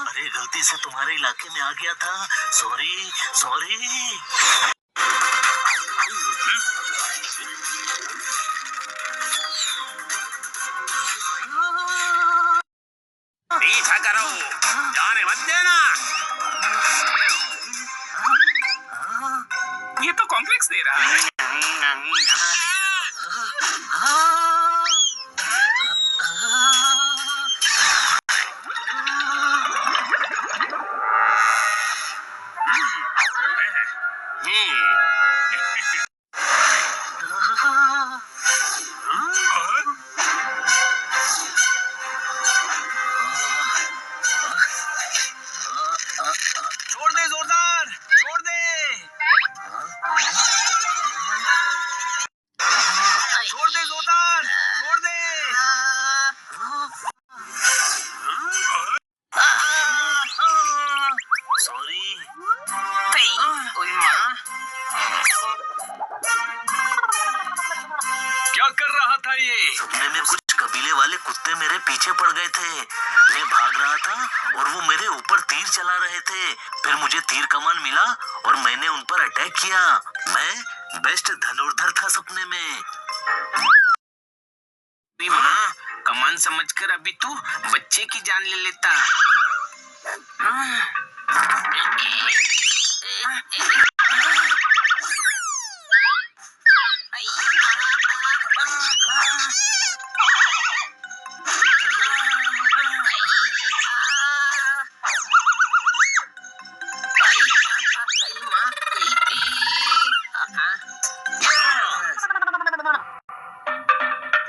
अरे गलती से तुम्हारे इलाके में आ गया था, सॉरी सॉरी। पीछा करो, जाने मत देना। ये तो कॉम्प्लेक्स दे रहा है। छोड़ दे जोरदार, छोड़ दे, छोड़ दे जोरदार, छोड़ दे। सॉरी। क्या कर रहा था ये? सपने में कुछ कबीले वाले कुत्ते मेरे पीछे पड़ गए थे। मैं भाग रहा था और वो मेरे ऊपर तीर चला रहे थे। फिर मुझे तीर कमान मिला और मैंने उन पर अटैक किया। मैं बेस्ट धनुर्धर था सपने में। माँ, कमान समझकर अभी तू बच्चे की जान ले लेता।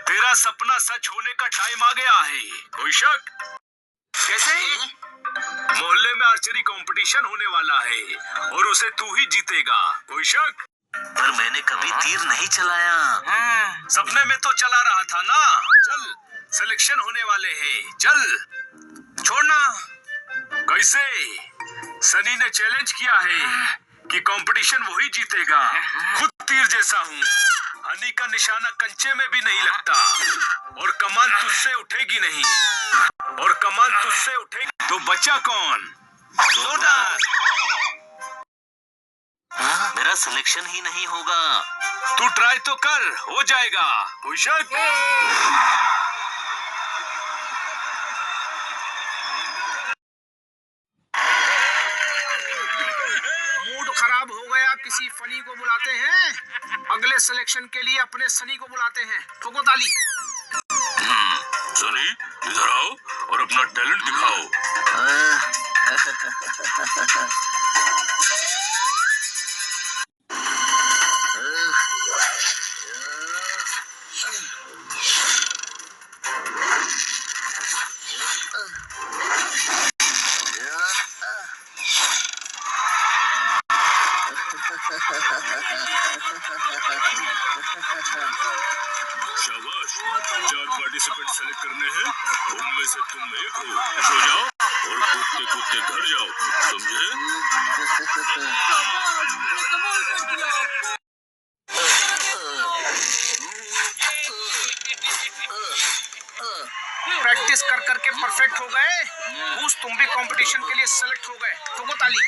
तेरा सपना सच होने का टाइम आ गया है। कोई शक? कैसे? मोहल्ले में आर्चरी कंपटीशन होने वाला है और उसे तू ही जीतेगा। कोई शक? पर मैंने कभी तीर नहीं चलाया। सपने में तो चला रहा था ना। चल, सिलेक्शन होने वाले हैं। चल, छोड़ना। कैसे? सनी ने चैलेंज किया है कि कंपटीशन वही जीतेगा। खुद तीर जैसा हूँ। हनी का निशाना कंचे में भी नहीं लगता और कमान तुझसे उठेगी नहीं। और कमान तुझसे उठेगी तो बचा कौन? जोरदार। मेरा सिलेक्शन ही नहीं होगा। तू ट्राई तो कर, हो जाएगा। कोई शक? मूड खराब हो गया, किसी फनी को बुलाते हैं। अगले सिलेक्शन के लिए अपने सनी को बुलाते हैं। ठोको ताली। सनी, इधर आओ और अपना टैलेंट दिखाओ। शाबाश, 4 पार्टिसिपेंट सेलेक्ट करने हैं, उनमें से तुम एक हो। सो जाओ और कूदते कूदते घर जाओ, समझे? प्रैक्टिस कर करके परफेक्ट हो गए। तुम भी कंपटीशन के लिए सेलेक्ट हो गए। ठोको ताली।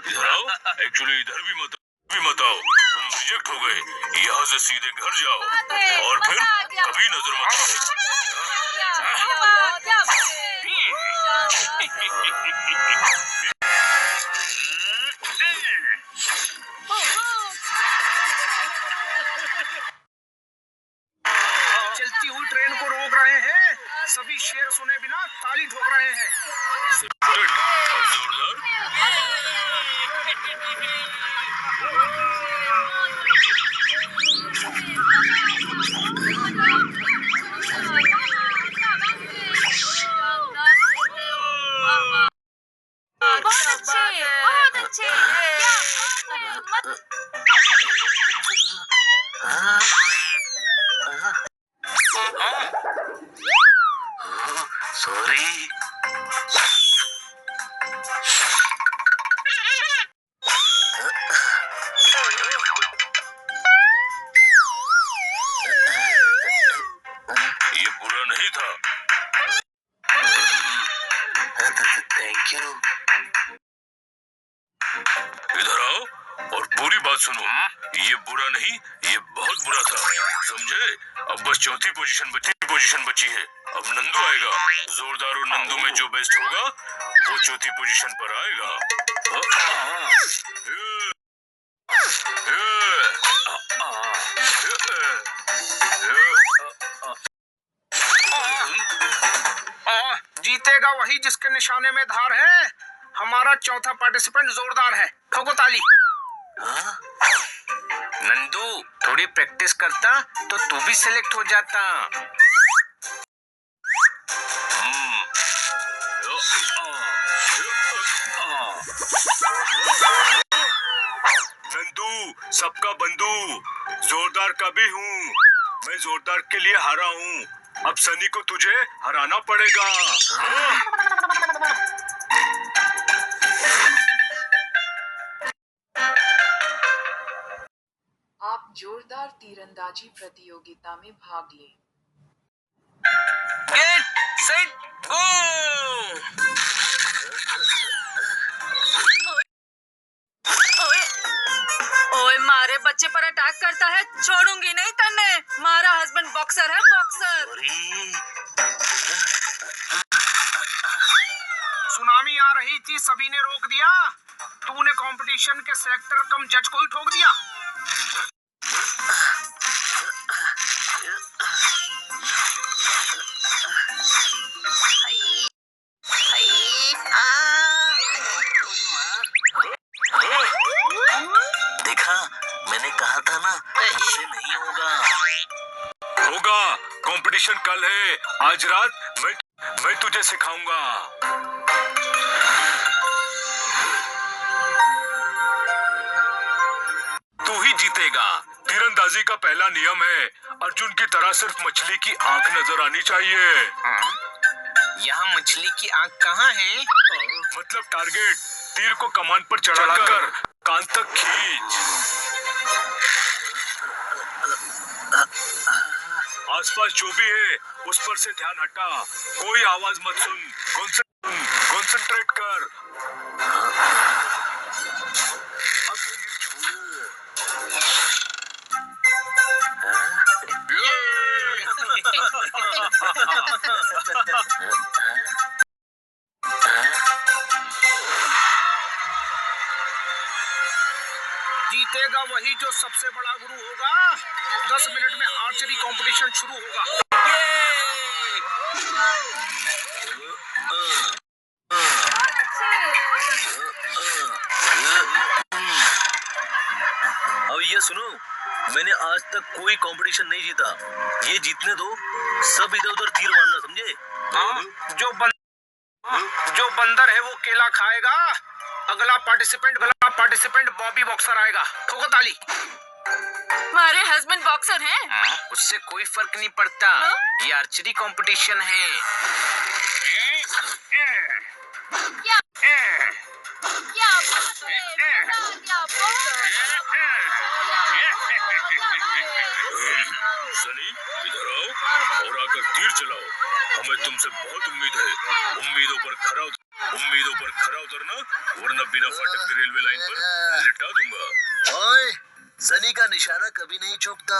इधर आओ, एक्चुअली इधर भी मत आओ, तुम रिजेक्ट हो गए। यहाँ से सीधे घर जाओ और फिर कभी नजर मत चलती हुई ट्रेन को रोक रहे हैं। सभी शेर सुने बिना ताली ठोक रहे हैं। बहुत अच्छे क्या मत सॉरी। ये बुरा नहीं था। Thank you. इधर आओ और पूरी बात सुनो। ये बुरा नहीं, ये बहुत बुरा था, समझे? अब बस चौथी पोजीशन बची है। अब नंदू आएगा। जोरदार और नंदू में जो बेस्ट होगा वो चौथी पोजीशन पर आएगा। जीतेगा वही जिसके निशाने में धार है। हमारा चौथा पार्टिसिपेंट जोरदार है। ठोको ताली। नंदू थोड़ी प्रैक्टिस करता तो तू भी सिलेक्ट हो जाता। नंदू सबका बंधु, जोरदार का भी हूँ। मैं जोरदार के लिए हारा हूँ। अब सनी को तुझे हराना पड़ेगा। आप जोरदार तीरंदाजी प्रतियोगिता में भाग लें। Get set go. ओए मारे बच्चे पर अटैक करता है, छोड़ूंगी नहीं तन्ने। मारा हस्बैंड बॉक्सर है, बॉक्सर। सुनामी आ रही थी, सभी ने रोक दिया। तूने कंपटीशन के सेलेक्टर कम जज को ही ठोक दिया। देखा, मैंने कहा था ना, इससे नहीं होगा। होगा। कंपटीशन कल है। आज रात मैं तुझे सिखाऊंगा। तू ही जीतेगा। तीरंदाजी का पहला नियम है, अर्जुन की तरह सिर्फ मछली की आंख नजर आनी चाहिए। यहाँ मछली की आंख कहाँ है? मतलब टारगेट। तीर को कमान पर चढ़ाकर कान तक खींच। आसपास जो भी है उस पर से ध्यान हटा। कोई आवाज मत सुन। कंसंट्रेट कर। अब तीर छू। जीतेगा वही जो सबसे बड़ा गुरु होगा। 10 मिनट में आर्चरी कंपटीशन शुरू होगा। अब ये सुनो, मैंने आज तक कोई कंपटीशन नहीं जीता। ये जीतने दो। सब इधर उधर तीर मारना, समझे? जो बंदर है वो केला खाएगा। अगला पार्टिसिपेंट बॉबी बॉक्सर आएगा। ठोको ताली। मारे हस्बैंड बॉक्सर हैं। उससे कोई फर्क नहीं पड़ता। ये आर्चरी कंपटीशन है। क्या क्या सनी इधर आओ और आकर तीर चलाओ। हमें तुमसे बहुत उम्मीद है। उम्मीदों पर खरा उतरना, वरना बिना फाटक के रेलवे लाइन पर लिटा दूंगा। ओए, सनी का निशाना कभी नहीं चूकता।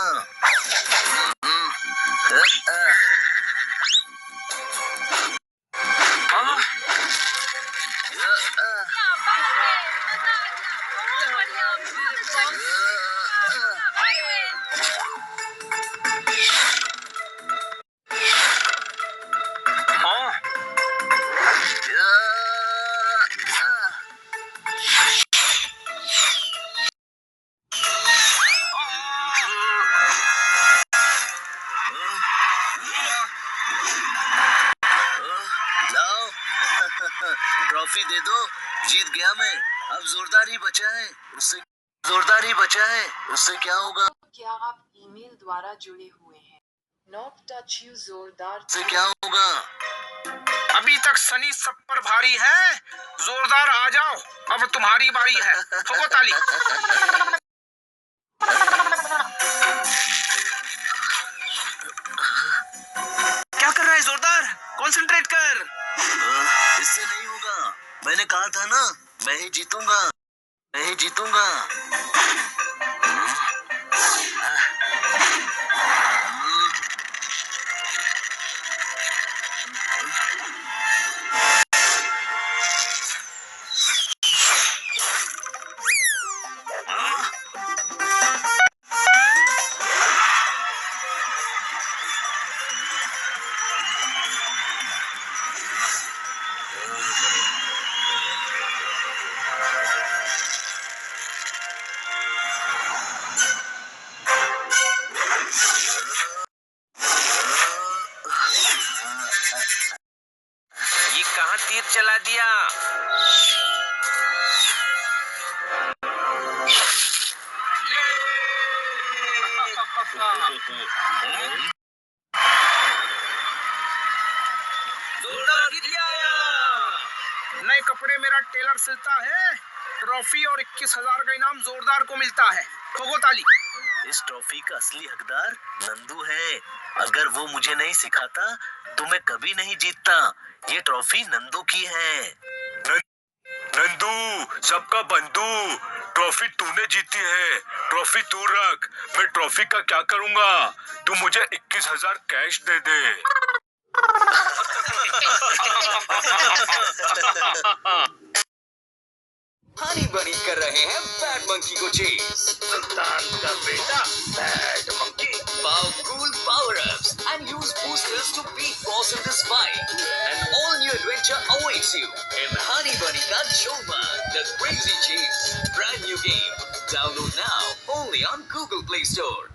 ट्रॉफी दे दो, जीत गया मैं। अब जोरदार ही बचा है, उससे क्या होगा? क्या आप ईमेल द्वारा जुड़े हुए हैं? नॉट टच यू जोरदार उससे क्या होगा? अभी तक सनी सब पर भारी है, जोरदार आ जाओ, अब तुम्हारी बारी है, ठोको ताली। क्या कर रहा है जोरदार? कंसंट्रेट कर। इससे नहीं होगा, मैंने कहा था ना, मैं ही जीतूंगा। ये कहाँ तीर चला दिया? नए कपड़े मेरा टेलर सिलता है, ट्रॉफी और 21,000 का इनाम जोरदार को मिलता है, ठोको ताली। इस ट्रॉफी का असली हकदार नंदू है। अगर वो मुझे नहीं सिखाता तो मैं कभी नहीं जीतता। ये ट्रॉफी नंदू की है। नंदू सबका बंधु, ट्रॉफी तूने जीती है, ट्रॉफी तू रख। मैं ट्रॉफी का क्या करूंगा? तू मुझे 21,000 कैश दे दे। हनी बनी कर रहे हैं बैड मंकी को चेस। सुल्तान का बेटा bad monkey. Powerful power-ups and use boosters to beat boss in this fight. An all-new adventure awaits you in Honey Bunny Ka Choma, the Crazy Chase. Brand new game. Download now only on Google Play Store.